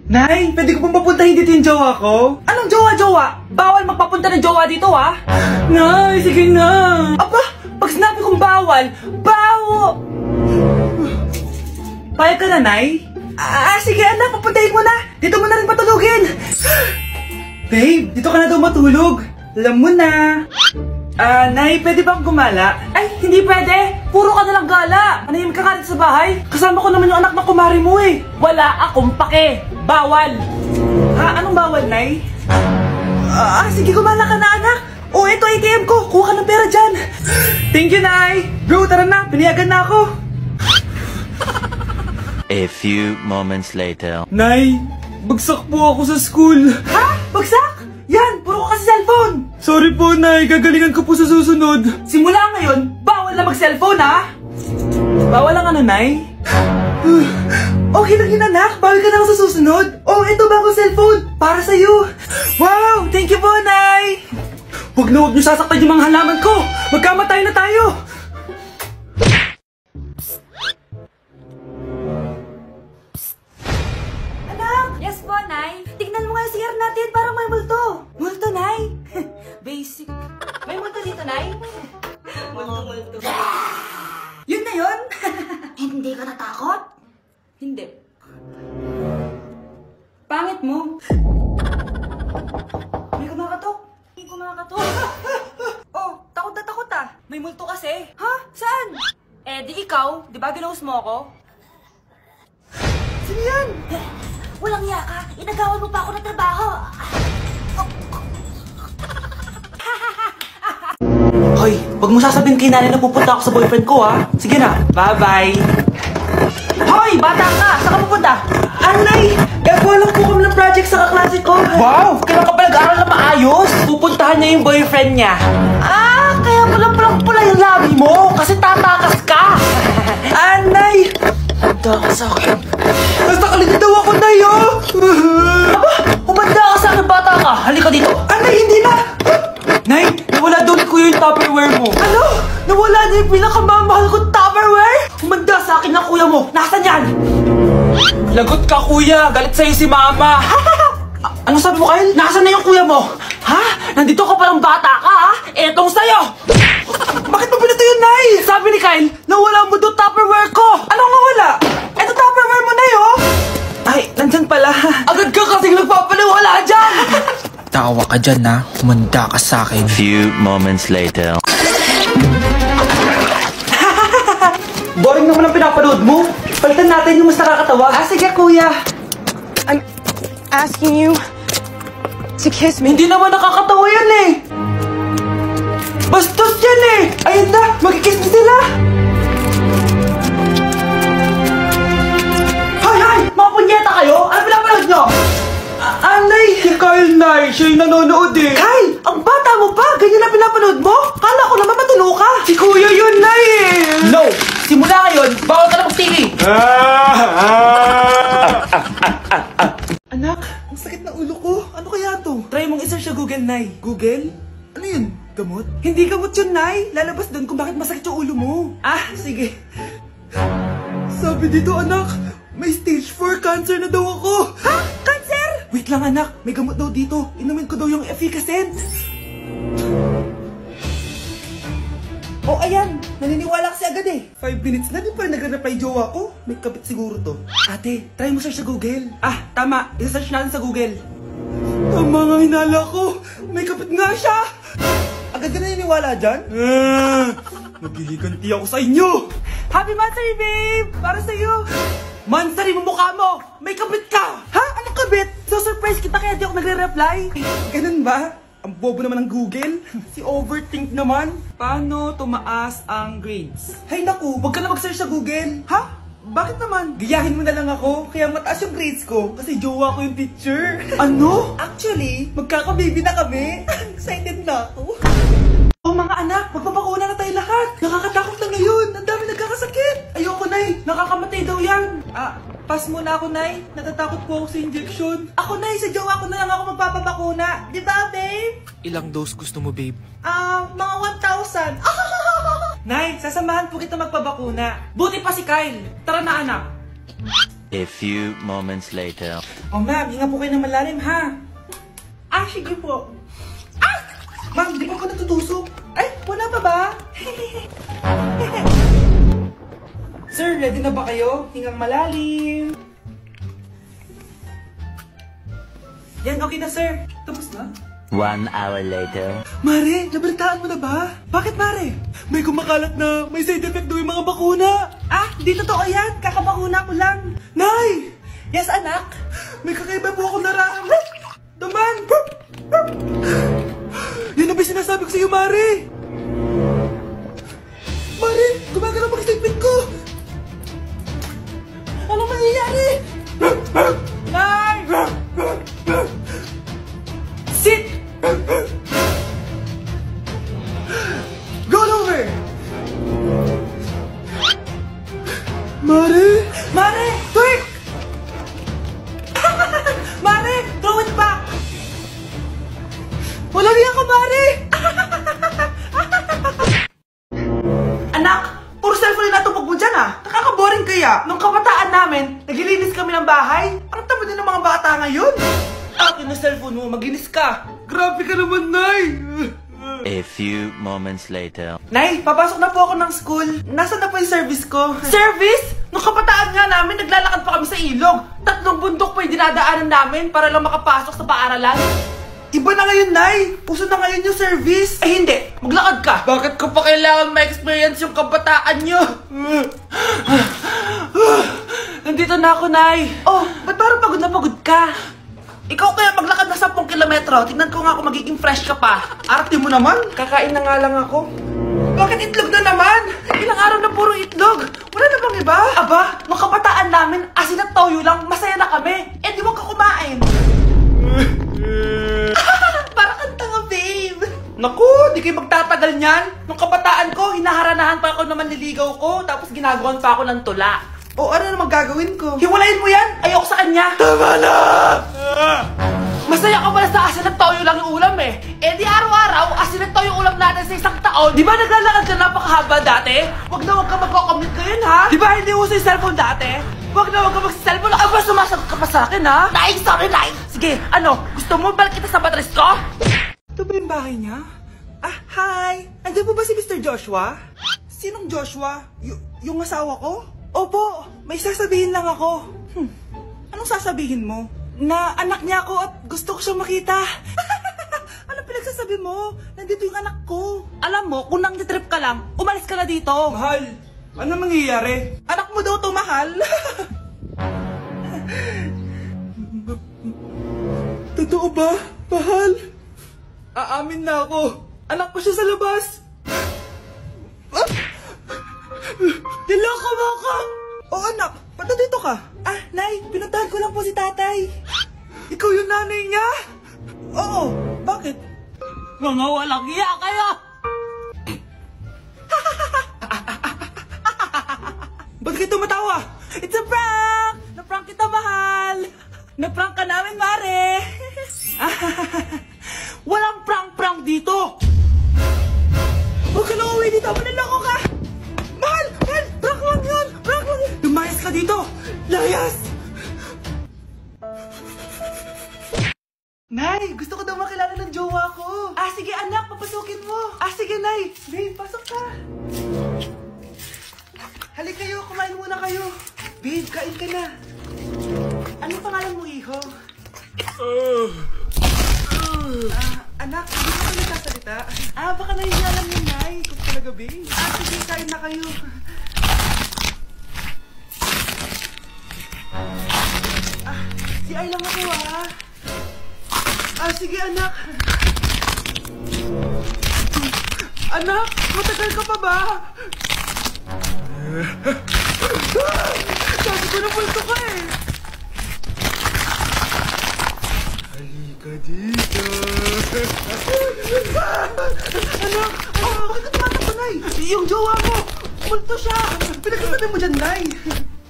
Nay, pwede ko pong papuntahin dito yung jowa ko? Anong jowa-jowa? Bawal magpapunta ng jowa dito, ha? Nay, sige na. Aba, pag sinabi kong bawal, Payag ka na, Nay? Sige anak, papuntahin mo na. Dito mo na rin patulugin. Babe, dito ka na daw matulog. Alam mo na. Nay, pwede bang gumala? Ay, hindi pwede. Puro ka nalang gala. Manahimik ka nga dito sa bahay. Kasama ko naman yung anak na kumari mo eh. Wala akong pake. Bawal. Anong bawal, Nay? Sige, gumala ka na, anak. Ito ATM ko. Kuha ka ng pera dyan. Thank you, Nay. Bro, tara na. Pinayagan na ako. A few moments later. Nay, bagsak po ako sa school. Ha? Bagsak? Yan, puro ka kasi cellphone. Sorry po, Nay. Gagalingan ko po sa susunod. Simula ngayon, bawal na mag-cellphone, ha? Bawal lang ano, Nay? Okay lang yun, anak. Bawal ka na ako sa susunod. Ito bagong cellphone. Para sa'yo. Wow, thank you po, Nay. Huwag niyo sasaktan yung mga halaman ko. Magkamatay na tayo. Yes po, Nay. Tignan mo nga yung CR natin, parang may multo. Multo, Nay? Basic. May multo dito, Nay? Multo. Yun na yun? Hindi ka natakot? Hindi. Pangit mo. May kumakatok. May kumakatok. Takot na takot ah. May multo kasi. Ha? Saan? Di ikaw. Di ba ginose mo ako? Sino yan? Walang iya ka. Inagawan mo pa ako ng trabaho. Hoy, wag mo sasabihin kay nanay na pupunta ako sa boyfriend ko, ha? Sige na, bye-bye. Hoy, bata ka! Saan ka pupunta? Anay! Gagawa lang po kami ng project sa kaklase ko. Wow! Kailan ka pa nag-aaral na maayos? Pupuntahan niya yung boyfriend niya. Kaya pulang-pula yung labi mo kasi tatakas ka. Anay! Humanda ka sa akin. Nasa kaligid daw ako, Nay, oh! Humanda ka sa akin, bata ka. Halika dito. Anay, hindi na! Nay, nawala daw ni Kuya yung Tupperware mo. Ano? Nawala na yung pinakamamahal kong Tupperware? Humanda sa akin ng kuya mo. Nasaan yan? Lagot ka, Kuya. Galit sa'yo si Mama. Ano sabi mo, Kyle? Nasaan na yung kuya mo? Ha? Nandito ka palang bata ka, ha? Etong sa'yo. Bakit mo pinito yun, Nay? Sabi ni Kyle, nawala mo daw Tupperware ko. Anong nawala? Eto Tupperware mo, Nay, oh. Ay, nandyan pala. Agad ka kasing nagpapaliwala dyan. Tawa ka dyan, ha? Humanda ka sa akin. Few moments later. Boring naman ang pinapanood mo. Palitan natin yung mas nakakatawa. Sige, Kuya. I'm asking you to kiss me. Hindi naman nakakatawa yan eh. Bastos yan eh. Ayun na, magkikiss na sila. Hay! Mga punyeta kayo? Ano pinapanood nyo? Anay! Si Kyle, Nay. Siya yung nanonood eh. Kyle! Ang bata mo pa! Ganyan na pinapanood mo? Kala ko naman matino ka. Si Kuya yun, Nay eh. No! Simula ngayon, bawal ka na mag-TV. Anak, ang sakit na ulo ko. Ano kaya to? Try mong i-search sa Google, Nay. Google? Ano yun? Gamot? Hindi gamot yun, Nay. Lalabas doon kung bakit masakit yung ulo mo. Sige. Sabi dito, anak, may stage 4 cancer na daw ako. Ha? Cancer? Wait lang, anak. May gamot daw dito. Inumin ko daw yung efficacent. Ayan. Naniniwala kasi agad eh. 5 minutes na din pa nagre-reply jowa ko. May kabit siguro to. Ate, try mo search sa Google. Tama. I-search natin sa Google. Tama nga hinala ko. May kapit nga siya. Agad ka naniniwala dyan? Nagihiganti ako sa inyo. Happy Mansari, babe! Para sa'yo. Mansari mo mukha mo. May kabit ka. Ha? Anong kabit? So surprise kita kaya di ako nagre-reply. Ganun ba? Ang bobo naman ng Google. Si overthink naman. Paano tumaas ang grades? Hay naku, wag ka na mag-search sa Google. Ha? Bakit naman? Gayahin mo na lang ako, kaya mataas yung grades ko. Kasi jowa ko yung teacher. Ano? Actually, magkaka-baby na kami. Excited na ako. Mga anak, magpapakuna na tayo lahat. Nakakatakot na ngayon. Ang dami nagkakasakit. Ayoko, Nay. Nakakamatay daw yan. Pass muna ako, Nay. Natatakot po ako sa injection. Ako, Nay. Sa jowa ko na lang ako magpapabakuna. Di ba, babe? Ilang dose gusto mo, babe? Mga 1,000. Nay, sasamahan po kita magpabakuna. Buti pa si Kyle. Tara na, anak. A few moments later. Oh, ma'am, hinga po kayo ng malalim, ha? Ah, sige po. Ah! Ma'am, di pa ako natutusok. Ay, wala pa ba? Sir, ready na ba kayo? Hingang malalim. Yan, okay na, sir. Tapos na? 1 hour later. Mare, nabalitaan mo na ba? Bakit, Mare? May kumakalat na may side effect daw yung mga bakuna. Ah, di totoo yan. Kakabakuna ko lang. Nay! Yes, anak? May kakaiba po ako nararamdaman. Daman! Yun na ba sinasabi ko sa'yo, Mare? Mare, gumagalaw ang statement ko. Anong mangyayari? Nay! Sit! Roll over! Mare! Mare! Twerk! Mare! Throw it back! Walang iya ka, Mare! Anak! Puro cellphone na tupag mo dyan, ah! Nakaka-boring kaya! Nung kabataan namin, naglilinis kami ng bahay. Ang tabi din ng mga bata ngayon. Akin na cellphone mo, maginis ka. Grabe ka naman, Nay! A few moments later. Nay, papasok na po ako ng school. Nasaan na po yung service ko? Service? Nung kabataan nga namin, naglalakad pa kami sa ilog. 3 bundok pa yung dinadaanan namin para lang makapasok sa paaralan. Iba na ngayon, Nay. Uso na ngayon yung service. Ay, hindi. Maglakad ka. Bakit ko pa kailangan ma-experience yung kabataan nyo? Nandito na ako, Nay. Oh, ba't parang pagod na pagod ka? Ikaw kaya maglakad na 10 kilometro. Tingnan ko nga kung magiging fresh ka pa. Arte mo naman. Kakain na nga lang ako. Bakit itlog na naman? Ilang araw na puro itlog. Wala na bang iba? Aba, nung kabataan namin, asin at toyo lang, masaya na kami. Eh, di wag ka kumain. Parang kang tanga, babe. Naku, di kayo magtatagal niyan. Nung kabataan ko, hinaharanahan pa ako na manliligaw ko, tapos ginagawan pa ako ng tula. O, ano naman gagawin ko? Hiwalayin mo yan! Ayoko sa kanya! Tama na! Masaya ka pala sa asin at toyo lang yung ulam eh. Eh di araw-araw, asin at toyo yung ulam natin sa isang taon. Di ba naglalakad ka napakahaba dati? Wag na wag ka magko-commute ngayon, ha? Di ba hindi uso yung cellphone dati? Wag na wag ka mag-cellphone. Aba, sumasagot ka pa sa akin, ha? Nay, sorry, Nay! Sige, ano? Gusto mo balik kita sa matris ko? Ito ba yung bahay niya? Ah, hi! Andiyan po ba si Mr. Joshua? Sinong Joshua? Yung asawa ko? Opo, may sasabihin lang ako. Anong sasabihin mo? Na anak niya ako at gusto ko siyang makita. Ano pinagsasabi mo? Nandito yung anak ko. Alam mo, kung nang-trip ka lang, umalis ka na dito. Mahal, ano mangyayari? Anak mo daw to, mahal. Totoo ba, mahal? Aamin na ako. Anak ko siya sa labas. Niloko mo ako! O anak, ba't dito ka? Ah, Nay, pinuntahan ko lang po si tatay. Ikaw yung nanay niya? Oo, bakit? Mga walang iya kayo! Ba't kayo tumatawa? It's a prank! Na-prank kita, mahal! Na-prank ka namin, Mare! Walang prank-prank dito! Huwag ka na uwi dito, maniloko ka! Mahal! Mahal! Prank lang yun! Prank lang yun! Lumayas ka dito! Layas! Nay! Gusto ko daw makilala ng jowa ko! Ah, sige anak! Papasukin mo! Ah, sige, Nay! Babe, pasok ka! Halik kayo! Kumain muna kayo! Babe, kain ka na! Anong pangalan mo, iho? Anak, hindi ka pa nagsasalita? Ah, baka nahihiya lang yun, Nay. Kung talaga, babe. Ah, sige, kain na kayo. Ah, si Ay lang ako, ah. Ah, sige, anak. Anak, matagal ka pa ba? Sabi ko na pulto ka eh. Halika dito. Anak, bakit tumatak ko, Nay? Yung jowa mo, pulto siya. Pinagsasabi mo dyan, Nay.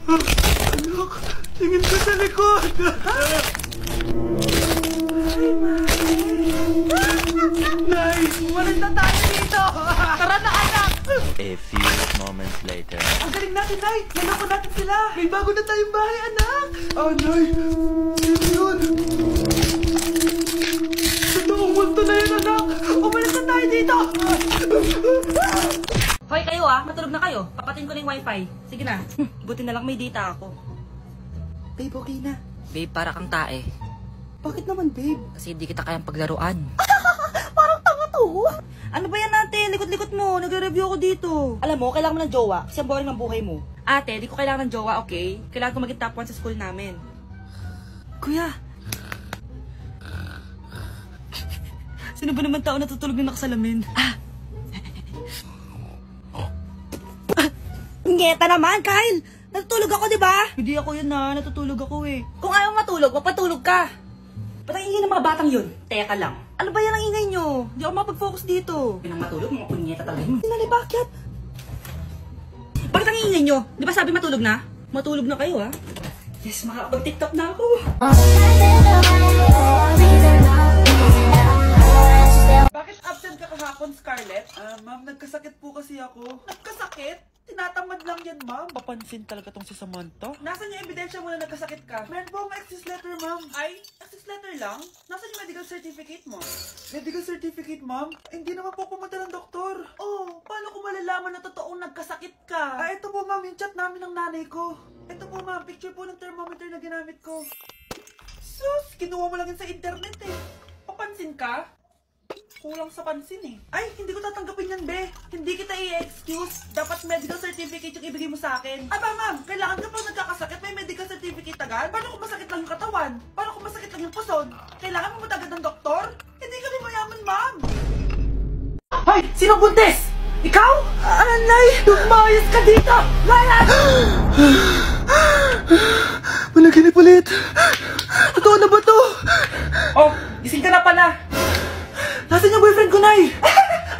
Anak, tingin ko sa likod. Nay, walang na tayo dito. Tara na, anak. A few moments later. Ang galing natin natin, Nay! Naloko natin sila! May bago na tayong bahay, anak! Ah, Nay! Sino yun? Totoong multo na yun, anak! Umalis na tayo dito! Hoy kayo matulog na kayo. Papatin ko na yung wifi. Sige na. Buti na lang may data ako. Babe, okay na. Babe, para kang tae. Bakit naman, babe? Kasi hindi kita kayang paglaruan. Parang tanga to! Ano ba yan ate? Likot-likot mo. Nagre-review ako dito. Alam mo, kailangan mo ng jowa kasi ang boring ng buhay mo. Ate, di ko kailangan ng jowa, okay? Kailangan ko maging top 1 sa school namin. Kuya! Sino ba naman tao natutulog na nakasalamin? Ngeta naman, Kyle! Natutulog ako, di ba? Hindi ako yun natutulog ako eh. Kung ayaw matulog, magpatulog ka. Ba't ang ingay ng mga batang yun? Teka lang. Ano ba yan ang ingay nyo? Hindi ako mapag-focus dito. Pinang matulog, mga punyeta talaga yun. Sinali, bakit? Bakit ang ingay nyo? Di ba sabi matulog na? Matulog na kayo, Yes, makapag-tiktok na ako. Bakit absent ka kahapon, Scarlett? Ma'am, nagkasakit po kasi ako. Nagkasakit? Tinatamad lang yan, ma'am. Papansin talaga tong si Samantha. Nasaan yung ebidensya mo na nagkasakit ka? Meron po akong excuse letter, ma'am. Ay, excuse letter lang? Nasaan yung medical certificate mo? Medical certificate, ma'am? Hindi naman po pumunta ng doktor. Oh, paano ko malalaman na totoong nagkasakit ka? Ito po, ma'am, yung chat namin ng nanay ko. Ito po, ma'am, picture po ng thermometer na ginamit ko. Sus, kinuha mo lang yun sa internet eh. Papansin ka? Kulang sa pansin eh. Ay, hindi ko tatanggapin yan, be. Hindi kita i-excuse. Dapat medical certificate yung ibigay mo sa akin. Aba, ma'am, kailangan ka pang nagkakasakit, may medical certificate agad? Paano kung masakit lang yung katawan? Paano kung masakit lang yung puson? Kailangan mo agad ng doktor? Hindi kami mayaman, ma'am. Hoy! Sino buntis? Ikaw? Anay! Lumayas ka dito! Layas! Managinip ulit. Totoo na ba to? Oh, gising ka na pala. Nasaan yung boyfriend ko, Nay?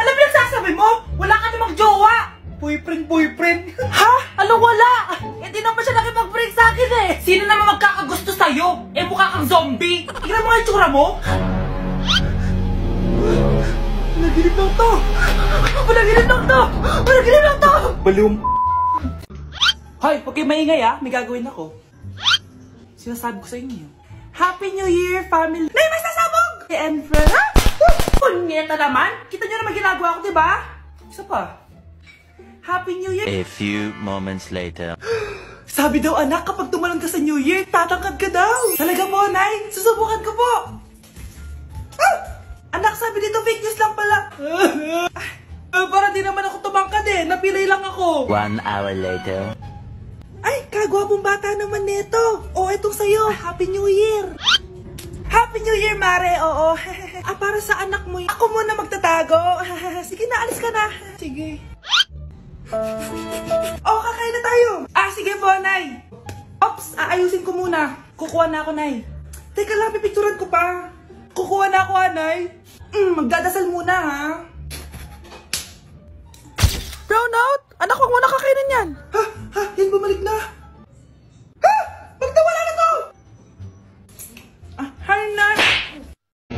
Alam mo nagsasabi mo? Wala ka namang jowa! Boyfriend? Ha? Anong wala? Hindi naman siya nakipag-break sa akin eh! Sino naman magkakagusto sa'yo? Eh mukha kang zombie! Tignan mo nga yung tsura mo! Panaginip lang to! Panaginip lang to! Balum! Hoy, huwag kayo maingay may gagawin ako. Sinasabi ko sa inyo. Happy New Year, family! Nay, mas nasabog! And friend, punyeta naman! Kita nyo naman ginagawa ko, diba? Isa pa. Happy New Year! A few moments later. Sabi daw anak, kapag tumalon ka sa New Year, tatangkad ka daw! Talaga po, Nay! Susubukan ko po! Anak, sabi dito fake news lang pala! Para di naman ako tumangkad napilay lang ako! 1 hour later. Ay, kagwapong bata naman neto! O, etong sa'yo! Happy New Year! Happy New Year, Mare! Oo. Para sa anak mo. Ako muna magtatago. Sige na, alis ka na. Sige. Kakain na tayo. Sige po, Nay. Ops, aayusin ko muna. Kukuha na ako, Nay. Teka lang, pipicturan ko pa. Kukuha na ako, Nay. Magdadasal muna, ha? Brownout? Anak, huwag mo na kakainin yan. Yan bumalik na. Magdawala na to! Hi, Nay!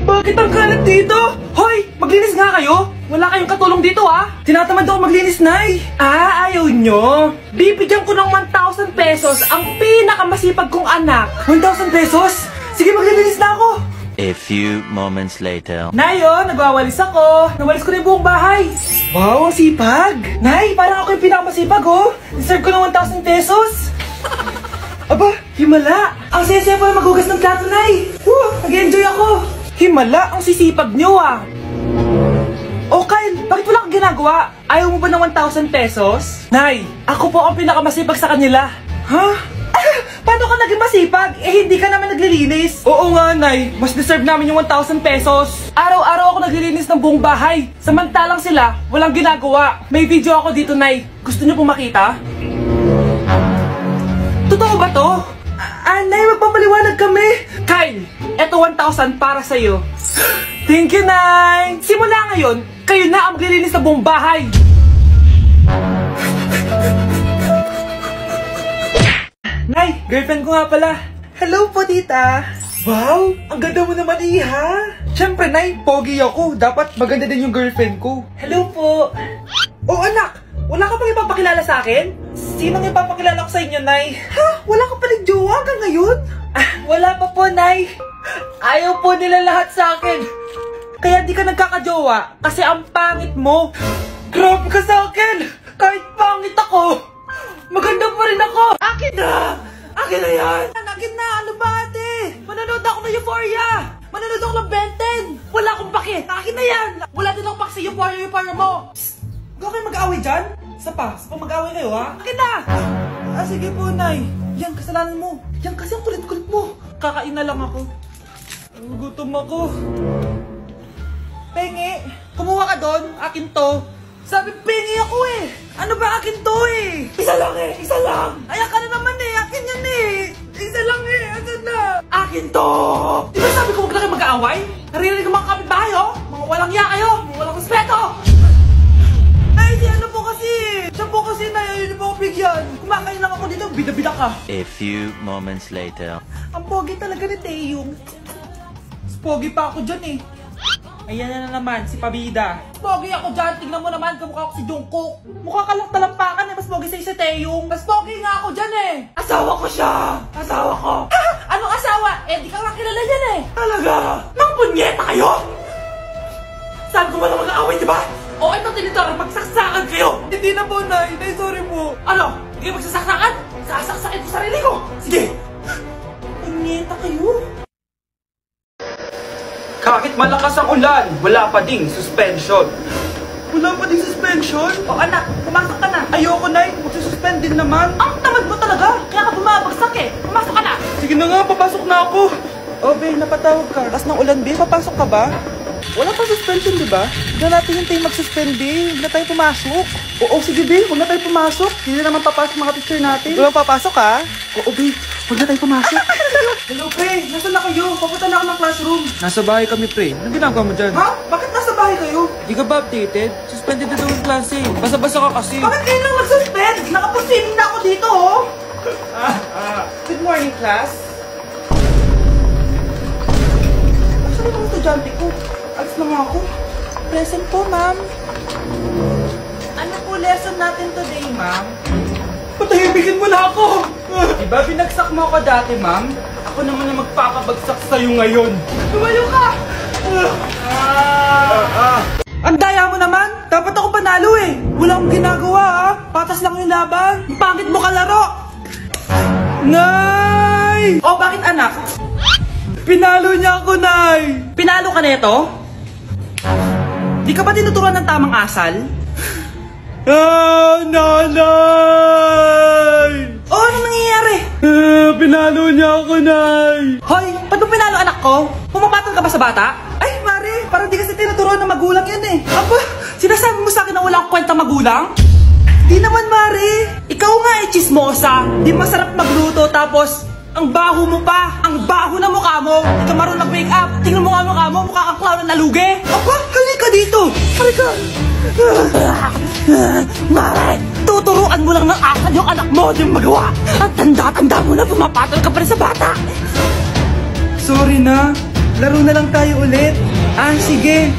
Bakit ang kalat dito? Hoy! Maglinis nga kayo! Wala kayong katulong dito, Tinatamad ako maglinis, Nay! Ayaw nyo? Bibigyan ko ng 1,000 pesos ang pinakamasipag kong anak. 1,000 pesos? Sige, maglilinis na ako! A few moments later. Nay, nagwawalis ako. Nawalis ko na yung buong bahay. Wow, ang sipag! Nay, parang ako yung pinakamasipag, Deserve ko ng 1,000 pesos. Aba, himala! Ang saya-saya pa maghugas ng plato, Nay! Nag-enjoy ako! Himala, ang sisipag nyo, Oh, Kyle, bakit wala kang ginagawa? Ayaw mo ba ng 1,000 pesos? Nay, ako po ang pinakamasipag sa kanila. Ha? Paano ka naging masipag? Hindi ka naman naglilinis. Oo nga, Nay. Mas deserve namin yung 1,000 pesos. Araw-araw ako naglilinis ng buong bahay. Samantalang sila, walang ginagawa. May video ako dito, Nay. Gusto niyo pong makita? Totoo ba to? Nay, magpapaliwanag kami. Kyle, eto 1,000 para sa'yo. Thank you, Nay. Simula ngayon, kayo na ang maglilinis sa buong bahay. Nay, girlfriend ko nga pala. Hello po, tita. Wow, ang ganda mo naman, Iha. Siyempre, Nay, pogi ako. Dapat maganda din yung girlfriend ko. Hello po. Oh, anak, wala ka pang ipapakilala sa akin? Sinong ipapakilala ko sa inyo, Nay? Ha? Wala ka palang jowa hanggang ngayon? Wala pa po, Nay. Ayaw po nila lahat sa akin. Kaya di ka nagkakajowa kasi ang pangit mo. Grabe ka sa akin. Kahit pangit ako, maganda pa rin ako. Akin na! Akin na yan! Akin na! Ano ba, ate? Manonood ako ng Euphoria! Manonood ako ng Ben 10! Wala akong pake! Akin na yan! Wala din akong pake sa Euphoria mo! Huwag kayo mag-away dyan? Sapa mag-away kayo, ha? Akin na! Sige po, Nay. Yan, kasalanan mo. Yan kasi ang kulit-kulit mo. Kakain na lang ako. Gutom ako. Pengi, kumuha ka doon. Akin to. Sabi, pengi ako eh. Ano ba akin to eh? Isa lang eh. Isa lang. Ayan ka na naman eh. Akin yan eh. Isa lang eh. Akin na. Akin to. Di ba sabi ko huwag na kayo mag-aaway? Narinig ko mga kapitbahay oh. Mga walang iya kayo. Mga walang respeto. Ay, si ano po kasi. Siya po kasi na yun po ako bigyan. Kumakain lang ako dito. Bida-bida ka. A few moments later. Ang pogi talaga ni Taeyong. Pogi pa ako dyan eh. Ayan na naman, si Pabida. Pogi ako dyan, tingnan mo naman, kamukha ako si Jungkook. Mukha ka lang talampakan eh, mas pogi sa'yo si Taeyong. Mas pogi nga ako dyan eh. Asawa ko siya. Asawa ko. Ha? Anong asawa? Eh, di ka lang kilala dyan eh. Talaga? Mga punyeta kayo? Saan ko ba na mag-aaway, di ba? O, ito tinitor, magsaksakan kayo. Hindi na po, Nay. Nay, sorry po. Ano? Hindi kayo magsasaksakan? Sasaksakin ko sarili ko. Sige. Punyeta kayo. Kahit malakas ang ulan, wala pa ding suspension. Wala pa ding suspension? O anak, pumasok ka na. Ayoko, Nay. Magsususpend din naman. Ang tamad mo talaga. Kaya ka bumabagsak eh. Pumasok ka na. Sige na nga, papasok na ako. O, Be, napatawag ka. Lakas ng ulan, Be. Papasok ka ba? Wala pa suspension, di ba? Huwag na natin hintayin mag-suspend, Be. Huwag na tayo pumasok. Oo, sige, Be. Huwag na tayo pumasok. Hindi na naman papasok mga teacher natin. Huwag papasok, ha? Oo, Be. Huwag na tayo pumasok. Hello, Pre. Nasaan na kayo? Papunta na ako ng classroom. Nasa bahay kami, pre. Anong ginagawa mo dyan? Ha? Bakit nasa bahay kayo? Di ka ba updated? Suspended na daw yung klase. Basa-basa ka kasi. Bakit kayo lang nag-suspend? Nakapusiling na ako dito, oh. Good morning, class. Saan yung mga estudyante ko? Alis na nga ako. Present po, ma'am. Ano po lesson natin today, ma'am? Patahimigin mo na ako! Diba binagsak mo ako dati, ma'am? Ako naman ang magpapabagsak sa'yo ngayon. Tumayo ka! Ang daya mo naman! Dapat ako panalo eh! Wala akong ginagawa ha! Patas lang yung laban! Ang pangit mo kalaro! Nay! O bakit anak? Pinalo niya ako, Nay! Pinalo ka nito? Di ka ba tinuturuan ng tamang asal? Nanay! Oh, ano nangyayari? Pinalo niya ako, Nay! Hoy, ba't mo pinalo anak ko? Pumapatol ka ba sa bata? Ay, Mare, parang di kasi tinuturuan ng magulang yan eh. Aba, sinasabi mo sa akin na wala akong kwenta magulang? Di naman, Mare. Ikaw nga eh, chismosa. Di masarap magluto tapos ang baho mo pa. Ang baho na mukha mo. Di ka marunong mag-wake up. Tingnan mo nga mukha mo. Mukha kang clown na nalugi. Aba, halika dito. Halika. Mare, tuturuan mo lang ng asal yung anak mo. Di mo magawa. Ang tanda-tanda mo na pumapatol ka pa rin sa bata. Sorry na. Laro na lang tayo ulit. Sige.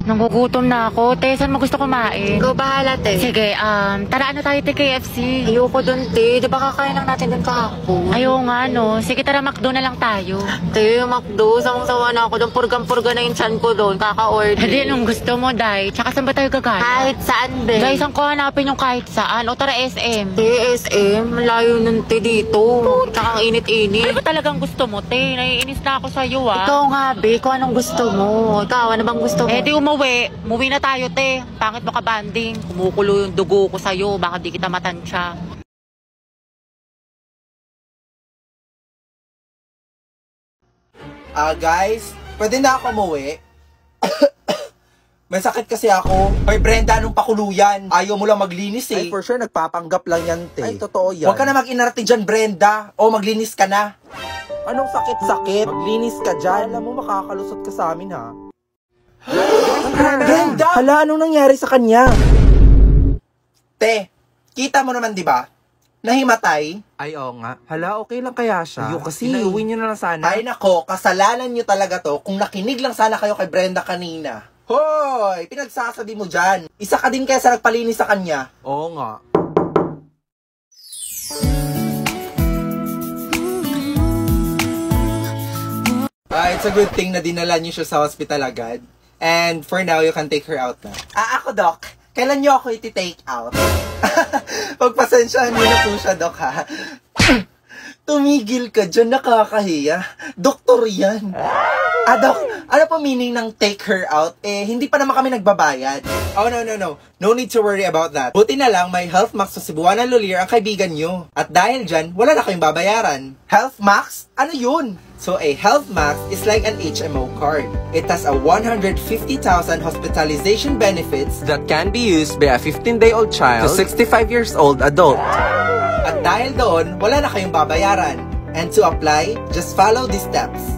Nangugutom na ako. Te, saan mo gusto kumain? Ikaw bahala, te. Sige, tara ano tayo, te, KFC? Ayoko dun, te. Di ba kakain lang natin dun kahapon? Ayaw nga, no. Sige, tara, McDo na lang tayo. Te, McDo. Sawang-sawa na ako dun. Purgang-purga na yung chan ko dun. Kaka-order. Hindi, anong gusto mo, Day? Tsaka saan ba tayo gagana? Kahit saan, be. Guys, saan ko hanapin yung kahit saan? O tara, SM. Te, SM. Malayo nun, te, dito. Tsaka ang init-init. Ano ba talagang gusto mo, te? Naiinis na ako sa'yo, ah. Ikaw nga, be. Ikaw anong gusto mo? Ikaw, ano bang gusto mo? Eh, di umuwi na tayo, te. Pangit mo ka banding. Kumukulo yung dugo ko sa'yo. Baka di kita matansya. Guys, pwede na ako umuwi? May sakit kasi ako. Hoy Brenda, anong pakuluyan? Ayaw mo lang maglinis eh. Ay, for sure, nagpapanggap lang yan, te. Ay, totoo yan. Huwag ka na mag-inarte dyan, Brenda. O, maglinis ka na. Anong sakit-sakit? Maglinis ka dyan. Alam mo, makakalusot ka sa amin, ha? Brenda! Hala, anong nangyari sa kanya? Te, kita mo naman, di ba? nahimatay. Ay, oo nga. Hala, okay lang kaya siya? Ayun kasi. Iuwi nyo na lang sana. Ay nako, kasalanan nyo talaga to kung nakinig lang sana kayo kay Brenda kanina. Hoy, pinagsasabi mo dyan. Isa ka din kaya sa nagpalinis sa kanya. Oo nga. It's a good thing na dinala niyo siya sa hospital agad. And for now, you can take her out na. Ako, Doc. Kailan niyo ako iti-take out? Pagpasensyahan niyo na po siya, Doc, ha? Tumigil ka dyan, nakakahiya. Doktor yan. Doc, ano po meaning ng take her out? Hindi pa naman kami nagbabayad. Oh, no. No need to worry about that. Buti na lang, may Health Max sa Cebuana Lolier ang kaibigan nyo. At dahil dyan, wala na kayong babayaran. Health Max? Ano yun? So, a Health Max is like an HMO card. It has a 150,000 hospitalization benefits That can be used by a 15-day-old child to 65 years old adult. at dahil doon, wala na kayong babayaran. And to apply, just follow these steps.